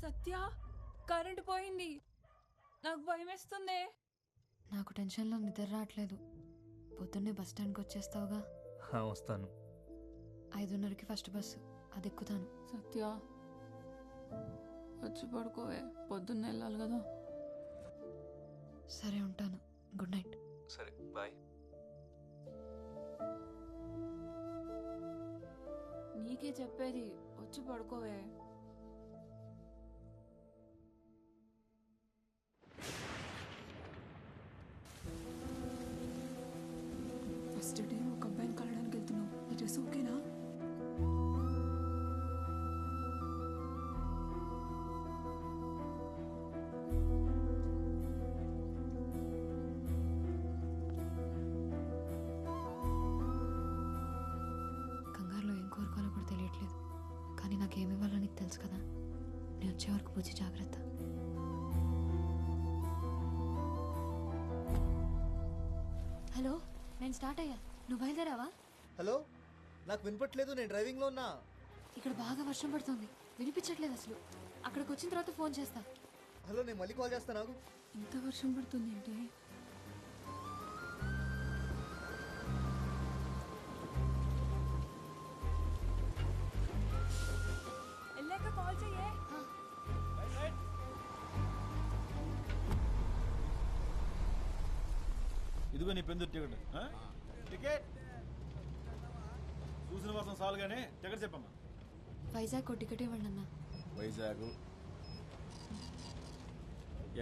సత్య current పోయింది. నాకు భయమేస్తుంది. నాకు టెన్షన్లో నిద్ర రావట్లేదు. పొద్దున్నే బస్ స్టాండ్కి వచ్చేస్తావుగా? వస్తాను. 5:30కి ఫస్ట్ బస్సు, అది ఎక్కుతాను. సత్య వచ్చి పడుకోవే, పొద్దున్న వెళ్ళాలి కదా. సరే ఉంటాను. Good night. సరే బాయ్. నీకే చెప్పేది, వచ్చి పడుకోవే. ఫస్ట్ డే ఒక అబ్బాయిని కలడానికి వెళ్తున్నావు. ఈ డ్రెస్ ఓకేనా? కంగారులో ఏం కోరుకోవాలో కూడా తెలియట్లేదు. కానీ నాకేమి ఇవ్వాలో నీకు తెలుసు కదా. నేను వచ్చే వరకు పూజ జాగ్రత్త. హలో, నేను స్టార్ట్ అయ్యా. నువ్వు బయలుదేరావా? హలో, నాకు వినపట్లేదు. నేను డ్రైవింగ్లో ఉన్నా. ఇక్కడ బాగా వర్షం పడుతుంది, వినిపించట్లేదు అసలు. అక్కడికి వచ్చిన తర్వాత ఫోన్ చేస్తా. హలో, నేను మళ్ళీ కాల్ చేస్తాను. నాకు ఇంత వర్షం పడుతుంది అంటే వెళ్ళాక కాల్ చెయ్యే. ఇదిగో నీ పెందు టికెట్. టికెట్ చూసిన వర్షం చాలు కానీ టికెట్ చెప్పమ్మా. వైజాగ్ టికెట్ ఇవ్వండి అన్న. వైజాగ్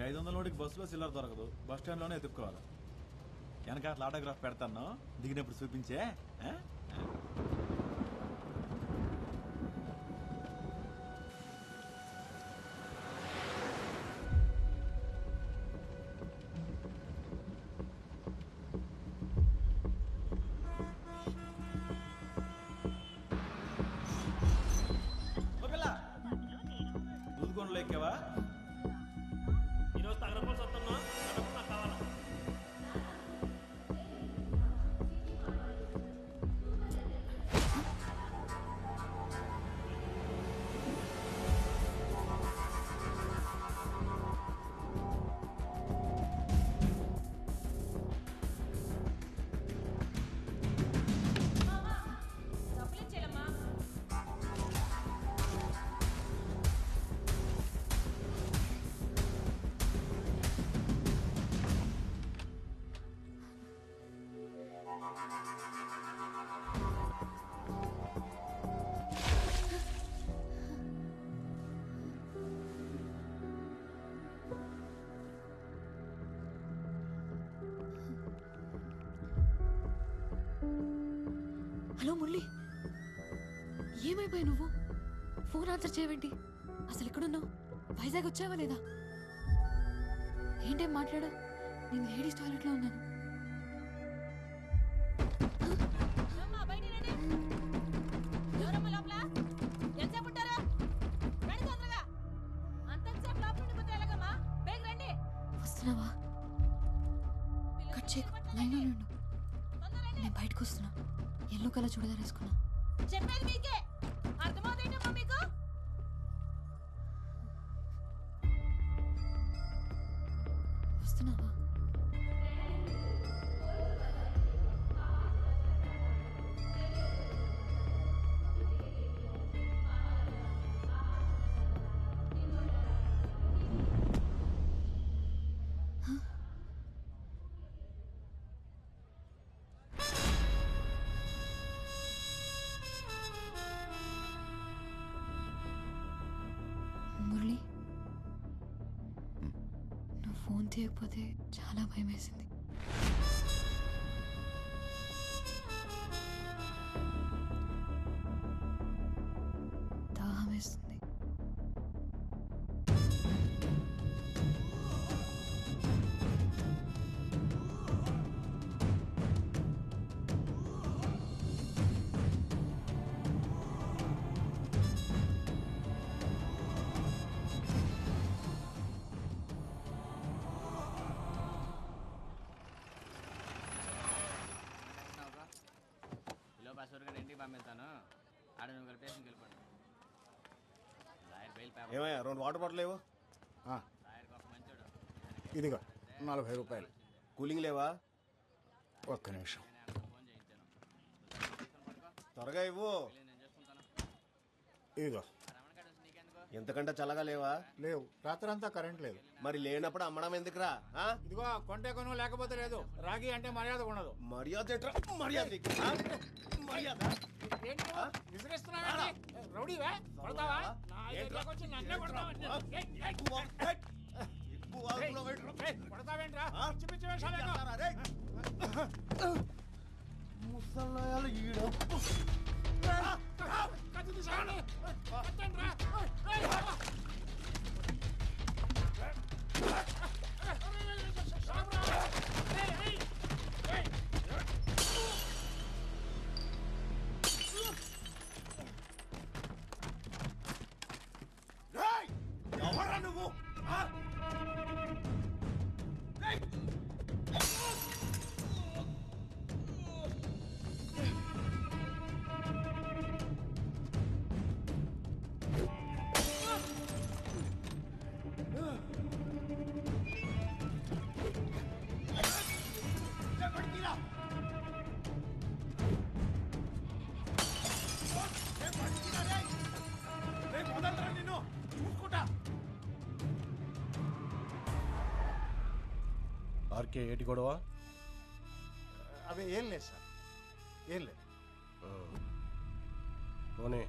500 నోటికి బస్సులో సిల్లర్ దొరకదు, బస్ స్టాండ్లోనే ఎత్తుక్కోవాలి. వెనక అట్లా ఆటోగ్రాఫ్ పెడతాను, దిగినప్పుడు చూపించే. దూదుకొండలో ఎక్కావా? ఈరోజు తగరపోసి వస్తున్నా, నాకు కావాలా? హలో మురళి, ఏమైపోయి నువ్వు? ఫోన్ ఆన్సర్ చేయవేంటి? అసలు ఎక్కడున్నావు? వైజాగ్ వచ్చావా లేదా? ఏంటేం మాట్లాడా? నేను లేడీస్ టాయిలెట్లో ఉన్నాను. వస్తున్నావా? కట్ చేయకు, లైన్లో ఉండు. నేను బయటకు వస్తున్నా. ఎల్లో కలర్ చూడదా వేసుకున్నా. చెప్పేది మీకే అర్థమవుతుందమ్మా మీకు? వస్తున్నావా? మురళి, నువ్వు ఫోన్ తీయకపోతే చాలా భయం వేసింది. దాహం వేస్తుంది. బస్ వరకు ఇంటికి పంపిస్తాను. ఆడ నువ్వు స్టేషన్కి వెళ్ళిపోండి. ఏమయ్యా 2 వాటర్ బాటిల్ లేవు? ఇదిగో 40 రూపాయలు. కూలింగ్ లేవా? ఒక్క నిమిషం. త్వరగా ఇవ్వు. ఇదిగో. ఎంతకంటే చల్లగా లేవా? లేవు, రాత్రంతా కరెంట్ లేదు. మరి లేనప్పుడు అమ్మడం ఎందుకురా? ఇదిగో కొంటే కొను, లేకపోతే లేదు. రాగి అంటే మర్యాద ఉండదు. మర్యాద ఏంట్రా? మర్యాద నీకు? మర్యాద రౌడీవే, కొడతావా? నా ఏరియాకి వచ్చి నన్నే కొడతావా? కొడతావేంట్రా? పిచ్చి పిచ్చి వేషాలేకో. ముసలాయాలు ఈడ కత్తి తీసావని కట్టండ్రా. ఎవరా నువ్వు? నిన్ను చూసుకుంటా. ఆర్కే ఏటి గొడవ? అవి ఏం లేదు సార్, ఏం లేదు. పోనీ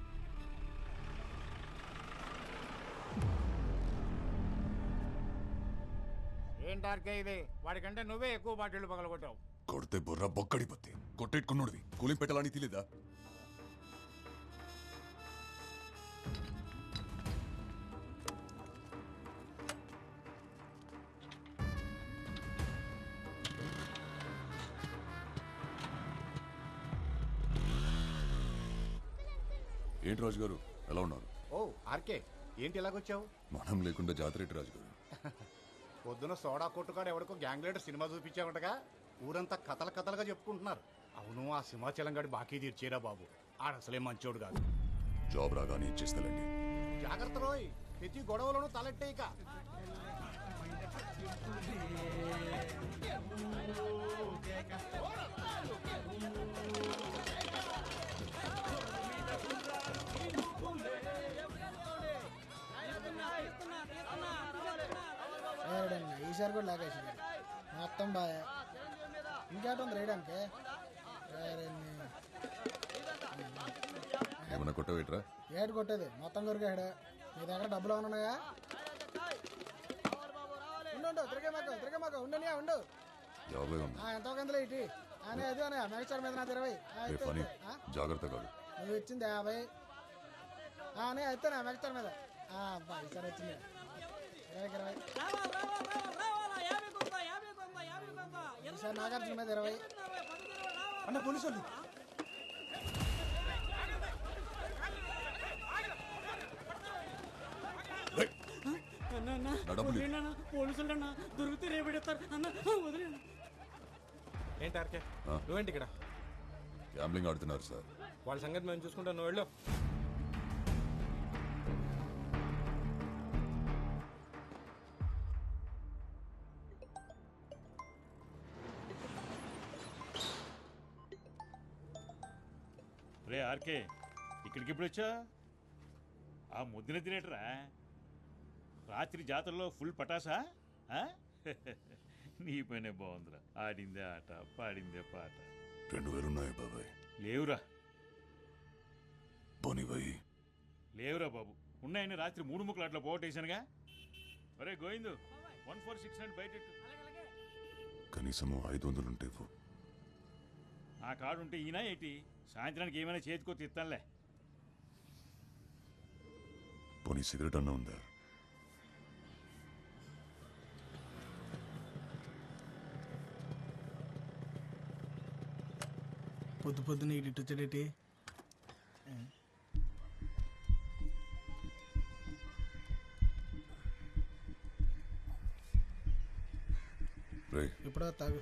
ఏంటార్కే ఇది? వాడికంటే నువ్వే ఎక్కువ బాటిళ్ళు పగలగొట్టావు. కొడితే బుర్ర బొక్కడిపోతే కొట్టేట్టుకున్నాడువి. కూలింగ్ పెట్టాలని తెలీదా? ఏంటి రాజు గారు, ఎలా ఉన్నారు? ఓ ఆర్కే, ఏంటి ఇలాగొచ్చావు? మనం లేకుండా జాతర ఏంటి రాజు గారు? పొద్దున సోడా కొట్టుకాడు ఎవరికో గ్యాంగ్ లీడర్ సినిమా చూపించావుంటగా, ఊరంతా కథలు కథలుగా చెప్పుకుంటున్నారు. అవును, ఆ సింహాచలం గడి బాకీ తీర్చేరా బాబు. ఆడసలే మంచోడు కాదు. జాబ్ రాగానే ఇచ్చేస్తానండి. జాగ్రత్త రోయ్, ప్రతి గొడవలోనూ తలెట్టేయక. ఈసారి కూడా లాగేసింది మొత్తం బాగా. ఇంకేటుంది రేయడానికి? ఏమన్నా కొట్టవేట్రా? ఏడు కొట్టేది మొత్తం కొరికాడు. మీ దగ్గర డబ్బులు ఉన్నాయా? ఉండు, తిరిగే మాకు ఉండని ఉండు. ఎంతో కందులో ఇటీ అని అది అని మెగస్టార్ మీద నాకు 20. జాగ్రత్త కాదు, నువ్వు ఇచ్చింది 50 అని అయితే నా మెగస్టార్ మీద ఈసారి వచ్చింది 20. ఈసారి నాగార్జున మీద 20. అన్న పోలీసు పోలీసులు దొరికితే రేపెడతారు అన్న. వదిలేను. ఏంటి ఆర్కే, నువ్వేంటి ఇక్కడ? గ్యాంబ్లింగ్ ఆడుతున్నారు సార్. వాళ్ళ సంగతి మేము చూసుకుంటాం, నువ్వు వెళ్ళు. రే ఆర్కే, ఇక్కడికి ఇప్పుడు వచ్చా? ఆ ముద్దున తినేటరా? రాత్రి జాతరలో ఫుల్ పటాసా? నీ పనే బాగుందిరా. ఆడిందే ఆట, పాడిందే పాట. 2000 ఉన్నాయి బాబాయ్. లేవురా. పోనీ బాయ్. లేవురా బాబు. ఉన్నాయని రాత్రి 3 ముక్కలు అట్లా పోగొట్టేశానుగా. ఒరే గోవిందు, 146 బయట కనీసం 500 ఉంటే ఆ కార్డు ఉంటే ఈయన ఏంటి? సాయంత్రానికి ఏమైనా చేతికో తిత్తానులే. పోనీ సిగరెట్ అన్నా ఉందా? పొద్దున ఇటు వచ్చాడేటి? ఇప్పుడు తాగు.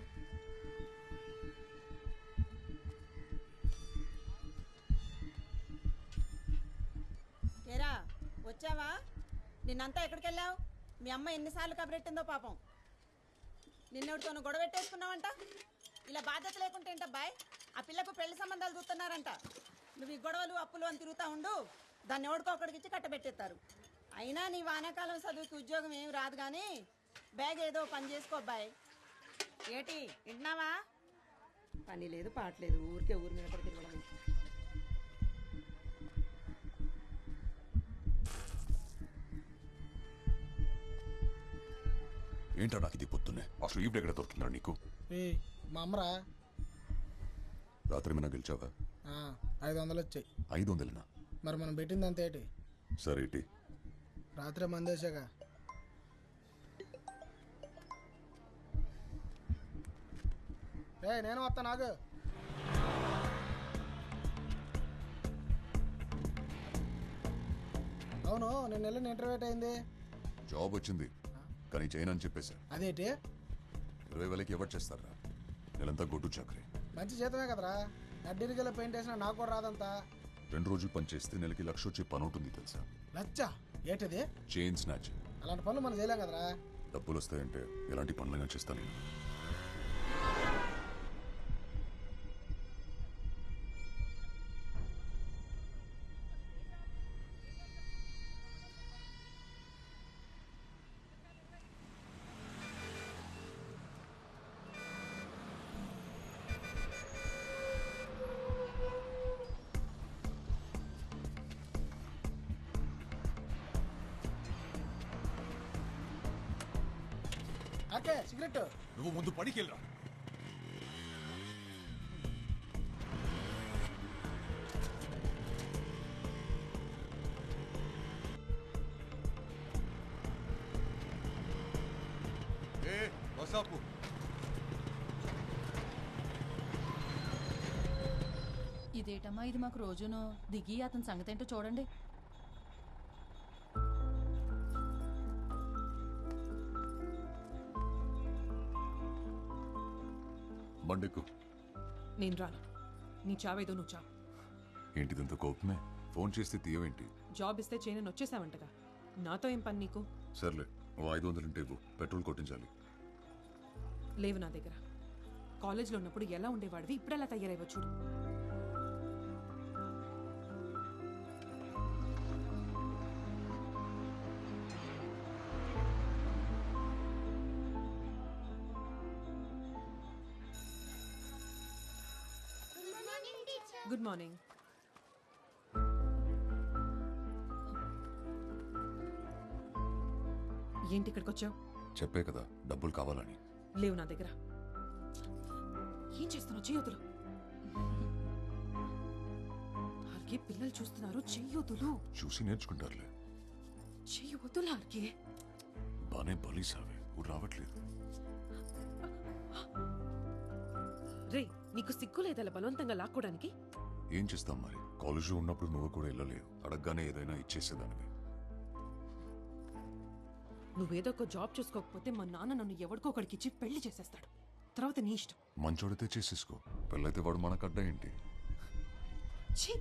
ఏరా వచ్చావా? నిన్నంతా ఎక్కడికి వెళ్ళావు? మీ అమ్మ ఎన్నిసార్లు కబరెట్టిందో పాపం. నిన్నెవరితోనూ గొడవ పెట్టేసుకున్నావంట. ఇలా బాధ్యత లేకుంటే ఏంటబ్బాయ్? ఆ పిల్లకు పెళ్లి సంబంధాలు చూస్తున్నారంట. నువ్వు ఈ గొడవలు అప్పులు అని తిరుగుతా ఉండు, దాన్ని ఎవడికొకడికిచ్చి కట్టబెట్టేస్తారు. అయినా నీ వానాకాలం చదువుకి ఉద్యోగం ఏమి రాదు కానీ బ్యాగ్ ఏదో పని చేసుకో అబ్బాయి. ఏటి వింటున్నావా? పని లేదు పాటలేదు, ఊరికే ఊరి మీద పడి తిరగడం. ఏంటా నాకు ఇది పొద్దున్నే? అసలు ఈవిడ ఎక్కడ దొరుకుతుందా నీకు? మా అమ్మరా. రాత్రి ఏమైనా గెలిచావా? 500 వచ్చాయి. 500? మరి మనం పెట్టింది అంత ఏంటి? సరే ఏంటి? రాత్రే మందేశాక. నేను వస్తా. నాకు అవును, నేను వెళ్ళిన ఇంటర్వ్యూ అయింది. జాబ్ వచ్చింది కానీ చేయను అని చెప్పేశా. అదేంటి? 20,000కి ఎవరు చేస్తారా? నెలంతా గొడ్డు చాకరీ. మంచి జీతమే కదరా. అడ్డీరికెళ్ళి పెయింట్ వేసినా నాకు కూడా రాదంతా. 2 రోజులు పని చేస్తే నెలకి 1,00,000 వచ్చే పని ఉంటుంది తెలుసా? లచ్చ ఏంటిది? Chain snatch. అలాంటి పనులు మనం చేయలేం కదరా. డబ్బులు వస్తాయంటే ఎలాంటి పనులైనా చేస్తాను నేను. ఓకే, సిగరెట్ నువ్వు ముందు పనికి వెళ్ళరా. ఇదేటమ్మా ఇది మాకు రోజును దిగి అతని సంగతి ఏంటో చూడండి. బండెక్కు. నేను రాను. నీ చావేదో నువ్వు చావు. ఏంటిదంత కోపమే? ఫోన్ చేస్తే తీయవేంటి? జాబ్ ఇస్తే చేయనని వచ్చేసావంటగా. నాతో ఏం పని నీకు? సర్లే, ఓ 500 ఉంటే ఇవ్వు, పెట్రోల్ కొట్టించాలి. లేవు నా దగ్గర. కాలేజ్లో ఉన్నప్పుడు ఎలా ఉండేవాడివి, ఇప్పుడు ఎలా తయారైవ చూడు. Good morning. ఏంటి ఇక్కడికి వచ్చావు? చెప్పే కదా డబ్బులు కావాలని. లేవు నా దగ్గర. ఏం చేస్తున్నావు? చెయ్యొద్దులు. ఆర్కే పిల్లలు చూస్తున్నారు. చెయ్యొద్దులు. చూసి నేర్చుకుంటారులే. చెయ్యొద్దులు ఆర్కే. బానే బలీసావే, ఊరు రావట్లేదు. రే, నీకు సిగ్గు లేదలా బలవంతంగా లాక్కోడానికి? ఏం చేస్తాం మరి? కాలేజీలో ఉన్నప్పుడు నువ్వు కూడా వెళ్ళలేవు. అడగగానే ఏదైనా ఇచ్చేసేదానివి. నువ్వేదో ఒక జాబ్ చూసుకోకపోతే మా నాన్న నన్ను ఎవరికో ఒకడికి ఇచ్చి పెళ్లి చేసేస్తాడు. తర్వాత నీ ఇష్టం. మంచోడితే చేసేసుకో. పెళ్ళైతే వాడు మనకు అడ్డా ఏంటి? ఛీ!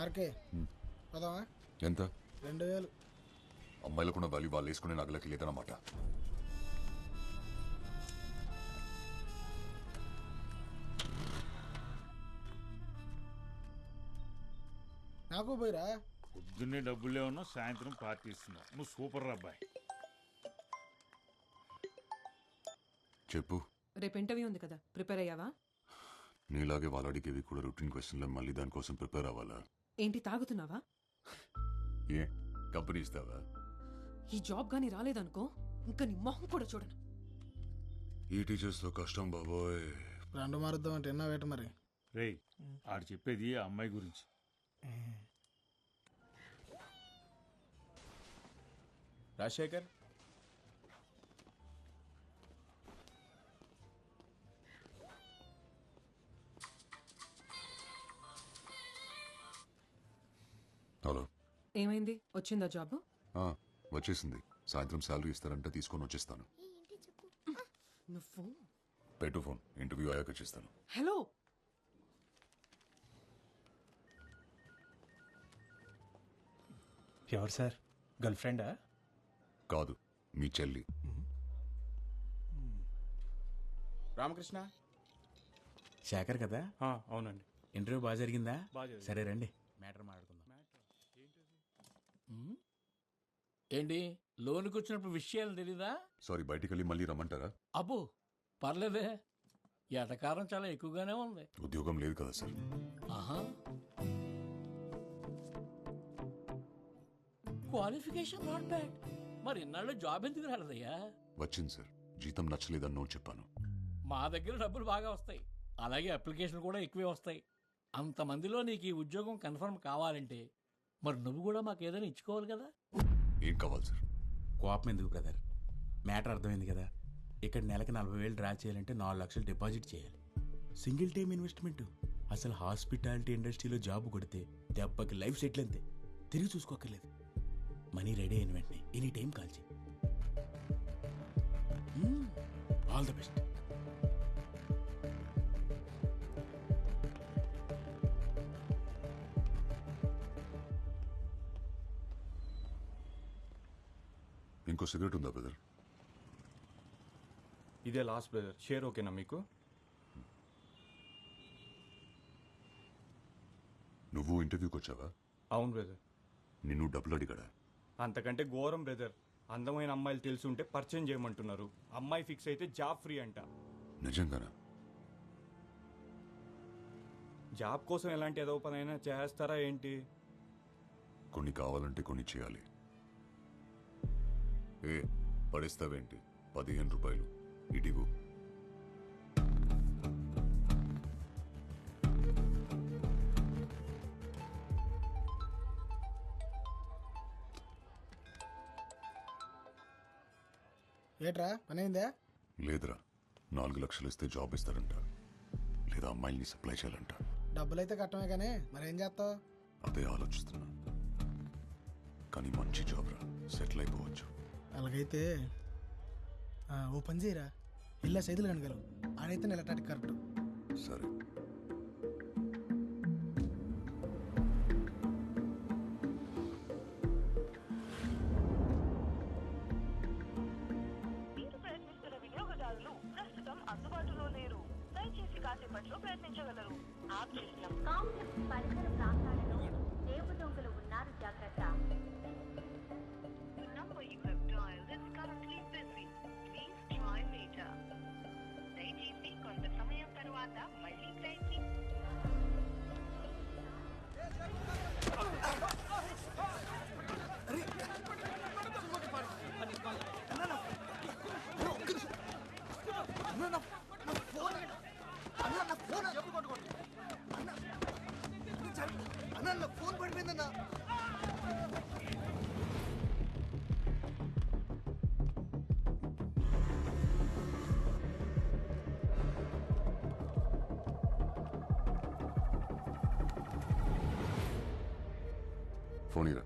ఆర్కే పదవా? ఎంత? 2000. అమ్మాయిలకున్న వాల్యూ వాళ్ళు వేసుకునే నగలకి లేదన్నమాట. నాకు పోయిరా. పొద్దున్నే డబ్బులే ఉన్నా, సాయంత్రం పార్టీ ఇస్తున్నావు. నువ్వు సూపర్ అబ్బాయి. చెప్పు. రేపు ఇంటర్వ్యూ ఉంది కదా, ప్రిపేర్ అయ్యావా? నీలాగే వాళ్ళు అడిగేవి కూడా రొటీన్ క్వశ్చన్లో మళ్ళీ దానికోసం ప్రిపేర్ అవ్వాలా? ఏంటి తాగుతున్నావా? ఏ కంపెనీ ఇస్తావా? ఈ జాబ్ గానీ రాలేదనుకో ఇంకా నీ మొహం కూడా చూడను. ఈ టీచర్స్తో కష్టం బాబోయ్. రెండు మారుద్దాం అంటే ఎన్నో వేట మరి. రేయ్, ఆడు చెప్పేది ఆ అమ్మాయి గురించి. రాజశేఖర్, హలో. ఏమైంది? వచ్చిందా జాబ్? వచ్చేసింది. సాయంత్రం శాలరీ ఇస్తారంటే తీసుకొని వచ్చేస్తాను. నువ్వు ఫోన్. పెట్టు ఫోన్. ఇంటర్వ్యూ అయ్యాక చేస్తాను. హలో, ఎవరు సార్? గర్ల్ ఫ్రెండా? కాదు, మీ చెల్లి. రామకృష్ణ శేఖర్ కదా? అవునండి. ఇంటర్వ్యూ బాగా జరిగిందా? బాగా జరిగింది. సరే రండి, మ్యాటర్ మాట్లాడుకుందాం. ఏంటి లోనికి వచ్చినప్పుడు విషయాలు తెలీదా? సారీ, బయటికి వెళ్ళి మళ్ళీ రమ్మంటారా? అబ్బో పర్లేదే, ఎటకారం చాలా ఎక్కువగానే ఉంది. ఉద్యోగం లేదు కదా సార్. ఆహా, క్వాలిఫికేషన్ నాట్ బ్యాడ్. మరి ఇన్నాళ్ళు జాబ్ ఎందుకు రాలేదయ్యా? వచ్చింది సార్, జీతం నచ్చలేదని నో చెప్పాను. మా దగ్గర డబ్బులు బాగా వస్తాయి, అలాగే అప్లికేషన్ కూడా ఎక్కువే వస్తాయి. అంతమందిలో నీకు ఈ ఉద్యోగం కన్ఫర్మ్ కావాలంటే మరి నువ్వు కూడా మాకు ఏదైనా ఇచ్చుకోవాలి కదా. ఏం కావాలి సార్? కోపం ఎందుకు బ్రదర్, మ్యాటర్ అర్థమైంది కదా. ఇక్కడ నెలకి 40,000 డ్రా చేయాలంటే 4 లక్షలు డిపాజిట్ చేయాలి. Single time investment. అసలు హాస్పిటాలిటీ ఇండస్ట్రీలో జాబ్ కొడితే దెబ్బకి లైఫ్ సెటిల్ అంతే, తిరిగి చూసుకోక్కర్లేదు. మనీ రెడీ అయిన వెంటనే ఎనీ టైం కాల్ చేయి. All the best. ఇంకో సిగరెట్ ఉందా బ్రదర్? ఇదే లాస్ట్ బ్రదర్. షేర్ ఓకేనా మీకు? నువ్వు ఇంటర్వ్యూకి వచ్చావా? అవును బ్రదర్. నిన్ను డబ్బులు అడిగాడా? అంతకంటే ఘోరం బ్రదర్. అందమైన అమ్మాయిలు తెలిసి ఉంటే పరిచయం చేయమంటున్నారు. అమ్మాయి ఫిక్స్ అయితే జాబ్ ఫ్రీ అంట. నిజంగానా? జాబ్ కోసం ఎలాంటి ఏదో పనైనా చేస్తారా ఏంటి? కొన్ని కావాలంటే కొన్ని చేయాలి. ఏ పడేస్తావేంటి? 15 రూపాయలు ఇడిగు. ఏట్రా పని అయిందా? లేదురా, 4 లక్షలు ఇస్తే జాబ్ ఇస్తారంట, లేదా అమ్మాయిల్ని సప్లై చేయాలంట. డబ్బులైతే కట్టమే కానీ మరేం చేస్తావు? అదే ఆలోచిస్తున్నా. కానీ మంచి జాబ్ రా, సెటిల్ అయిపోవచ్చు. అలాగైతే ఓ పని చేయరా, ఇల్లా సైదులు కనగలవు. ఆడైతే నెలటాటికి కరెక్ట్. సరే. మీరు ప్రయత్నిస్తున్న వినియోగదారులు ప్రస్తుతం అందుబాటులో లేరు. దయచేసి కాసేపట్లో ప్రయత్నించగలరు. ఆప్ చేసిన కాంప్లెక్స్ పరిసర ప్రాంతాలలో దేవు దొంగలు ఉన్నారు, జాగ్రత్త. The number you have dialed is currently busy. Please try later. దయచేసి కొంత సమయం తర్వాత మళ్ళీ ప్రయత్నించండి. ఫోన్ పడిపోయిందన్నా. ఫోన్ ఇరా.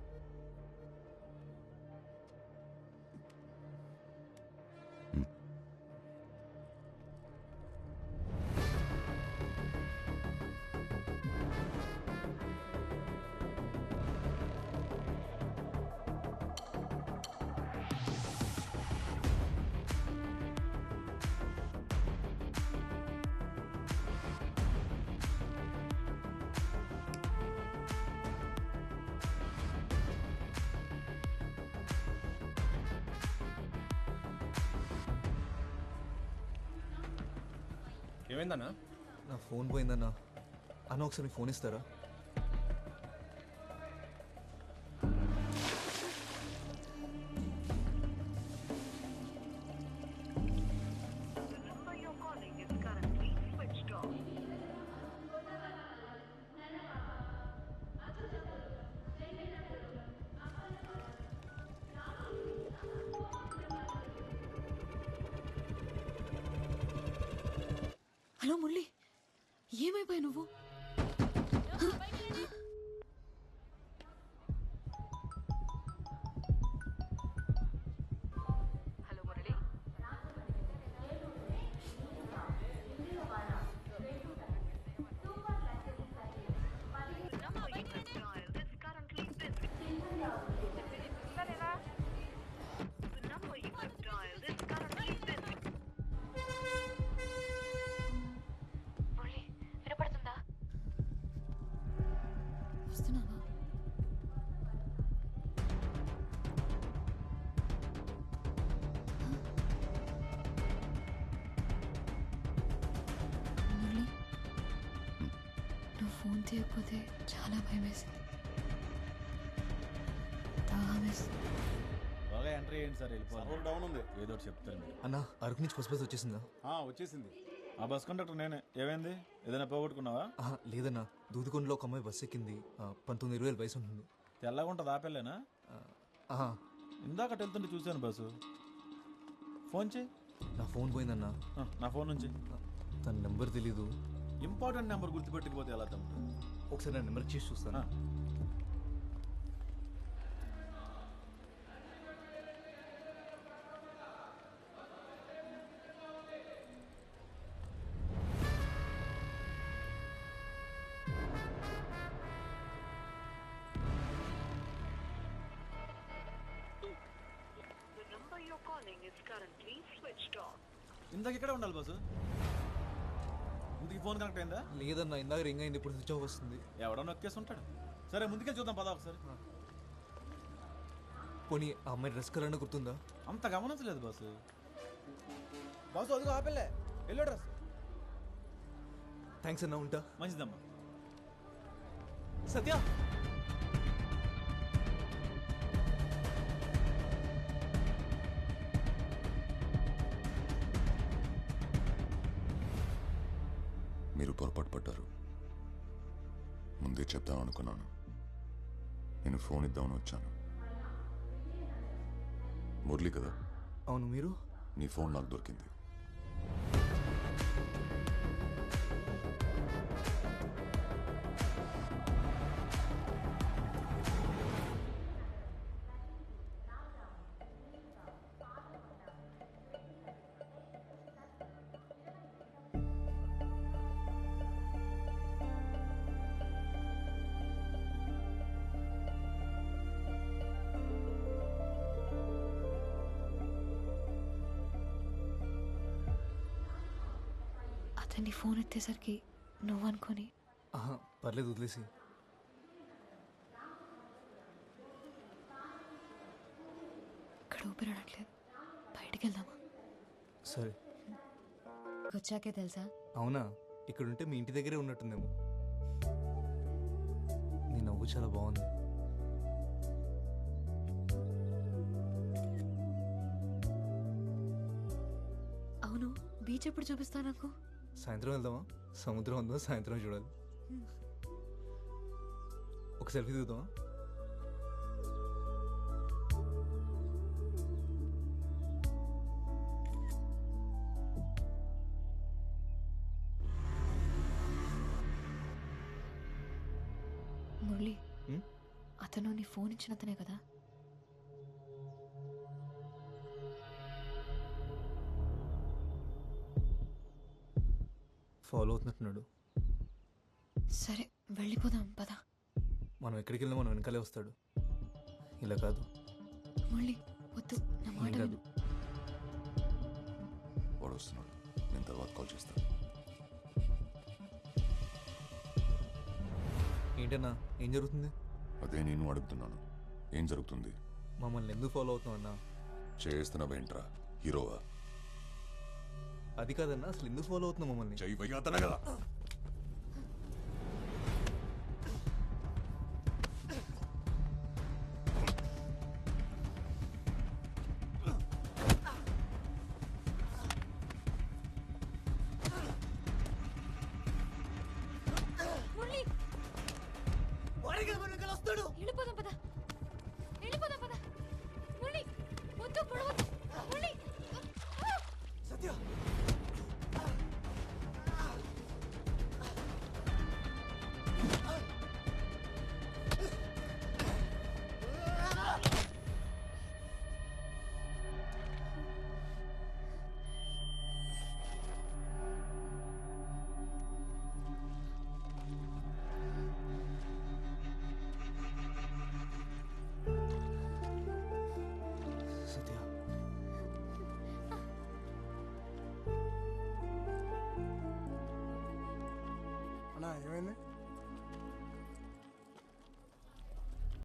ఏమైందన్నా? నా ఫోన్ పోయిందన్నా. అన్న ఒకసారి ఫోన్ ఇస్తారా? హలో మురళి, ఏమైపోయావు నువ్వు? తీయకపోతే చాలా భయం వేసింది. దాహం వేసింది. బాగా ఎంట్రీ ఏంటి సార్ వెళ్ళిపోవాలి. డౌన్ ఉంది, ఏదో ఒకటి చెప్తారు మీరు. అన్న అరకు నుంచి ఫస్ట్ బస్ వచ్చేసిందా? వచ్చేసింది. ఆ బస్ కండక్టర్ నేనే. ఏమైంది, ఏదైనా పోగొట్టుకున్నావా? లేదన్నా, దూదికొండలో ఒక అమ్మాయి బస్ ఎక్కింది. 19-20 వయసు ఉంటుంది. తెల్లగా ఉంటుంది, ఆపెళ్ళేనా? ఇందాక వెళ్తుంటే చూశాను బస్సు. ఫోన్ చేయి. నా ఫోన్ పోయిందన్నా. నా ఫోన్ నుంచి. తన నెంబర్ తెలీదు. ఇంపార్టెంట్ నెంబర్ గుర్తుపెట్టుకుపోతే ఎలా తమ్ముడు? ఒకసారి నా నెంబర్ చేసి చూస్తాను. ఇందాక ఇక్కడే ఉండాలి బస్సు. ఇందుకు ఫోన్ కనెక్ట్ అయిందా? లేదన్నా, ఇందాక రింగ్ అయింది, ఇప్పుడు స్విచ్ ఆఫ్ వస్తుంది. ఎవడో నొక్కేసి ఉంటాడు. సరే ముందుకెళ్ళి చూద్దాం పదా ఒకసారి. పోనీ ఆ అమ్మాయి డ్రెస్ కలర్ అన్న గుర్తుందా? అంత గమనించలేదు బాసు. బాసు అదిగో ఆపెళ్ళే, ఎల్లో డ్రెస్. థ్యాంక్స్ అన్నా, ఉంటా. మంచిదమ్మా. సత్య, మీరు పొరపాటు పడ్డారు. ముందే చెప్దాం అనుకున్నాను. నేను ఫోన్ ఇద్దామని వచ్చాను. మురళి కదా? అవును. మీరు? నీ ఫోన్ నాకు దొరికింది. అతన్ని ఫోన్ ఎత్తేసరికి నువ్వు అనుకొని. పర్లేదు, వదిలేసి. ఇక్కడ ఊపిరాడట్లేదు, బయటికి వెళ్దామా? సరే. వచ్చాకే తెలుసా? అవునా? ఇక్కడుంటే మీ ఇంటి దగ్గరే ఉన్నట్టుందేమో. నీ నవ్వు చాలా బాగుంది. అవును, బీచ్ ఎప్పుడు చూపిస్తా నాకు? సాయంత్రం వెళ్దామా? సముద్రం ఉందో సాయంత్రం చూడాలి. ఒక సెల్ఫీ దిగుదామా? మురళి, అతను నీ ఫోన్ ఇచ్చిన అతనే కదా? ఫాలో అవుతున్నట్టున్నాడు. సరే వెళ్ళిపోదాం పద. మనం ఎక్కడికి వెళ్ళినా మనం వెనకాలే వస్తాడు. ఇలా కాదు. మురళి వద్దు, నా మాట విను. వాడు వస్తున్నాడు, నేను తర్వాత కాల్ చేస్తాను. ఏంటన్నా, ఏం జరుగుతుంది? అదే నేను అడుగుతున్నాను. ఏం జరుగుతుంది? మమ్మల్ని ఎందుకు ఫాలో అవుతున్నావు అన్నా? చేస్తున్నావేంట్రా, హీరోవా? అది కాదన్నా, అసలు ఎందుకు ఫాలో అవుతున్నావు మమ్మల్ని? చెయ్యి కదా.